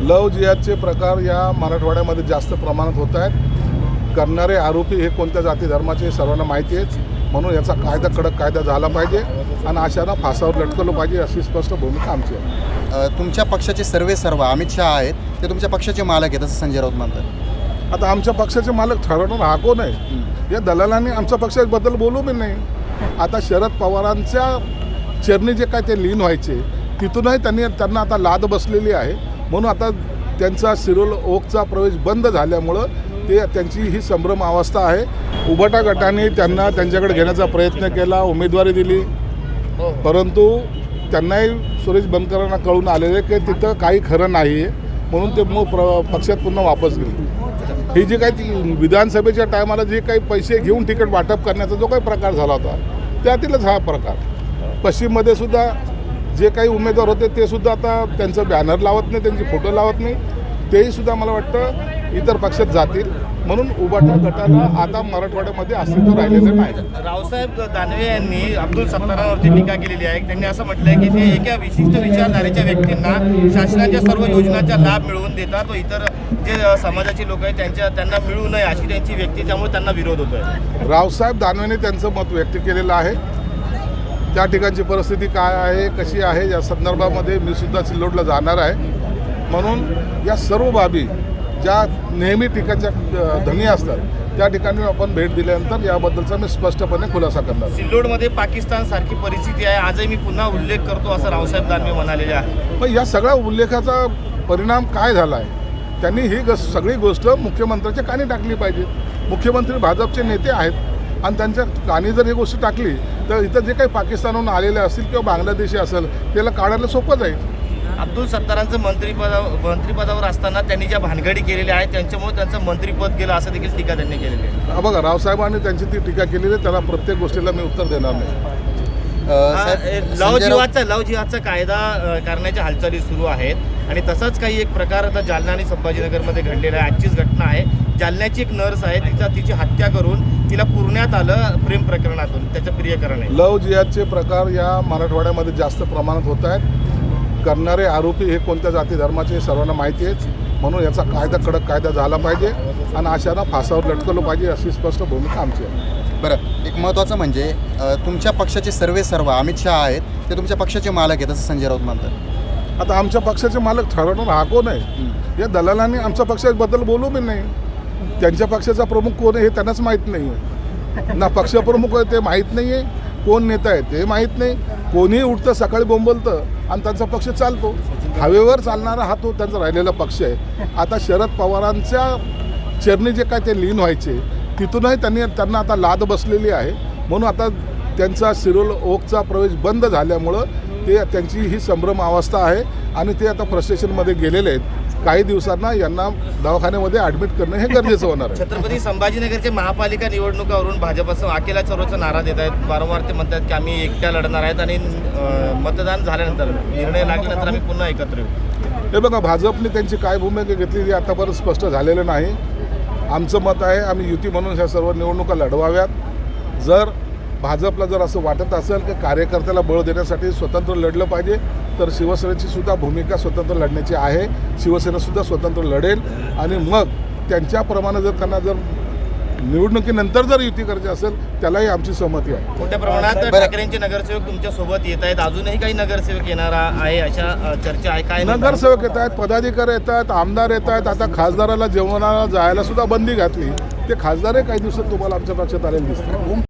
लव जिहादचे प्रकार या मराठवाड्यामध्ये जास्त प्रमाणात होत आहेत. करणारे आरोपी हे कोणत्या जाती धर्माचे सर्वांना माहिती आहे. म्हणून याचा कायदा कडक कायदा झाला पाहिजे आणि अशांना फासावर लटकवलं पाहिजे अशी स्पष्ट भूमिका आमची आहे. तुमच्या पक्षाचे सर्व अमित शहा आहेत ते तुमच्या पक्षाचे मालक आहेत असं संजय राऊत म्हणतात. आता आमच्या पक्षाचे मालक ठरवणार हा कोण आहे? या दलालांनी आमच्या पक्षाबद्दल बोलू बी नाही. आता शरद पवारांच्या चरणी जे काय ते लीन व्हायचे तिथूनही त्यांना आता लाद बसलेली आहे. म्हणून आता त्यांचा सिरोल ओकचा प्रवेश बंद झाल्यामुळं त्यांची ही संभ्रम अवस्था आहे. उभाटा गटाने त्यांना त्यांच्याकडे घेण्याचा प्रयत्न केला, उमेदवारी दिली, परंतु त्यांनाही सुरेश बनकरांना कळून आलेले की तिथं काही खरं नाही आहे. म्हणून ते पक्षात पुन्हा वापस गेले. ही जी काही विधानसभेच्या टायमाला जे काही पैसे घेऊन तिकीट वाटप करण्याचा जो काही प्रकार झाला होता त्यातीलच हा प्रकार. पश्चिममध्ये सुद्धा जे काही उमेदवार होते ते सुद्धा आता त्यांचं बॅनर लावत नाही, त्यांचे फोटो लावत नाही. तेही सुद्धा मला वाटतं इतर पक्षात जातील. म्हणून उभाटा गटाला आता मराठवाड्यामध्ये अस्तित्व राहिलेलं नाही. रावसाहेब दानवे यांनी अब्दुल सत्तारांवरती टीका केलेली आहे. त्यांनी असं म्हटलंय की ते एका विशिष्ट विचारधारेच्या व्यक्तींना शासनाच्या सर्व योजनांचा लाभ मिळवून देतात व इतर जे समाजाची लोक आहेत त्यांना मिळू नये अशी त्यांची व्यक्ती, त्यामुळे त्यांना विरोध होतोय. रावसाहेब दानवेने त्यांचं मत व्यक्त केलेलं आहे. त्या ठिकाणची परिस्थिती काय आहे, कशी आहे या संदर्भामध्ये मी सुद्धा सिल्लोडला जाणार आहे. म्हणून या सर्व बाबी ज्या नेहमी टीकाच्या धनी असतात त्या ठिकाणी आपण भेट दिल्यानंतर याबद्दलचा मी स्पष्टपणे खुलासा करणार. सिल्लोडमध्ये पाकिस्तान सारखी परिस्थिती आहे, आजही मी पुन्हा उल्लेख करतो असं रावसाहेब दानवे म्हणालेले आहे. मग या सगळ्या उल्लेखाचा परिणाम काय झाला आहे? त्यांनी ही सगळी गोष्ट मुख्यमंत्र्याच्या कानी टाकली पाहिजे. मुख्यमंत्री भाजपचे नेते आहेत आणि त्यांच्या कानी जर ही गोष्ट टाकली तर इथं जे काही पाकिस्तानहून आलेले असतील किंवा बांगलादेशी असेल त्याला काढायला सोपं जाईल. अब्दुल सत्तारांचं मंत्रिपदावर असताना त्यांनी ज्या भानगडी केलेल्या आहेत त्यांच्यामुळे त्यांचं मंत्रिपद गेलं असं देखील टीका त्यांनी केलेली आहे. बघा, रावसाहेबांनी त्यांची ती टीका केलेली आहे, त्याला प्रत्येक गोष्टीला मी उत्तर देणार नाही. लव जिहादचा कायदा करण्याच्या हालचाली सुरू आहेत आणि तसाच काही एक प्रकार आता जालना आणि संभाजीनगरमध्ये घडलेला आहे. आजचीच घटना आहे. जालन्याची एक नर्स आहे, तिची हत्या करून तिला पुरण्यात आलं प्रेम प्रकरणातून, त्याचं प्रियकरण आहे. लव जिहादचे प्रकार या मराठवाड्यामध्ये जास्त प्रमाणात होत आहेत. करणारे आरोपी हे कोणत्या जाती धर्माचे सर्वांना माहिती आहे. म्हणून याचा कायदा कडक कायदा झाला पाहिजे आणि अशांना फासावर लटकवलं पाहिजे अशी स्पष्ट भूमिका आमची आहे. बरं, एक महत्त्वाचं म्हणजे तुमच्या पक्षाचे सर्व अमित शहा आहेत ते तुमच्या पक्षाचे मालक आहेत असं संजय राऊत म्हणतात. आता आमच्या पक्षाचे मालक ठरवणार हा कोण आहे? या दलालांनी आमच्या पक्षाबद्दल बोलू बी नाही. त्यांच्या पक्षाचा प्रमुख कोण आहे हे त्यांनाच माहीत नाही आहे. ना पक्षप्रमुख आहे ते माहीत नाही आहे, कोण नेता आहे ते माहीत नाही. कोणीही उठतं सकाळी बोंबलतं आणि त्यांचा पक्ष चालतो. हवेवर चालणारा हा तो त्यांचा राहिलेला पक्ष आहे. आता शरद पवारांच्या चरणी जे काय ते लीन व्हायचे तिथूनही त्यांना आता लाद बसलेली आहे. म्हणून आता त्यांचा सिरोल ओकचा प्रवेश बंद झाल्यामुळं त्यांची ही संभ्रम अवस्था आहे आणि ते आता फ्रस्ट्रेशनमध्ये गेलेले आहेत. काही दिवसांना यांना दवाखान्यामध्ये ॲडमिट करणं हे गरजेचं होणार आहे. छत्रपती संभाजीनगरच्या महापालिका निवडणुकावरून भाजपचं अकेला चौरोचा नारा देत आहेत. वारंवार ते म्हणतात की आम्ही एकट्या लढणार आहेत आणि मतदान झाल्यानंतर निर्णय लागल्यानंतर आम्ही पुन्हा एकत्र येऊ. हे बघा, भाजपने त्यांची काय भूमिका घेतली हे आतापर्यंत स्पष्ट झालेलं नाही. आमचं मत आहे आम्ही युती म्हणून ह्या सर्व निवडणुका लढवाव्यात. जर भाजपला जर असं वाटत असेल की कार्यकर्त्याला बळ देण्यासाठी स्वतंत्र लढलं पाहिजे तर शिवसेनेची सुद्धा भूमिका स्वतंत्र लढण्याची आहे. शिवसेनासुद्धा स्वतंत्र लढेल आणि मग त्यांच्याप्रमाणे जर त्यांना जर निवडणुकीनंतर जर युती करायची असेल त्यालाही आमची सहमती आहे. मोठ्या प्रमाणात ठाकरेंचे नगरसेवक तुमच्या सोबत येत आहेत, अजूनही काही नगरसेवक येणार आहे अशा चर्चा आहे. काय नगरसेवक येत आहेत, पदाधिकारी येत आहेत, आमदार येत आहेत. आता खासदाराला जेवणाला जायला सुद्धा बंदी घातली. ते खासदारही काही दिवसात तुम्हाला आमच्या पक्षात आलेले दिसतात.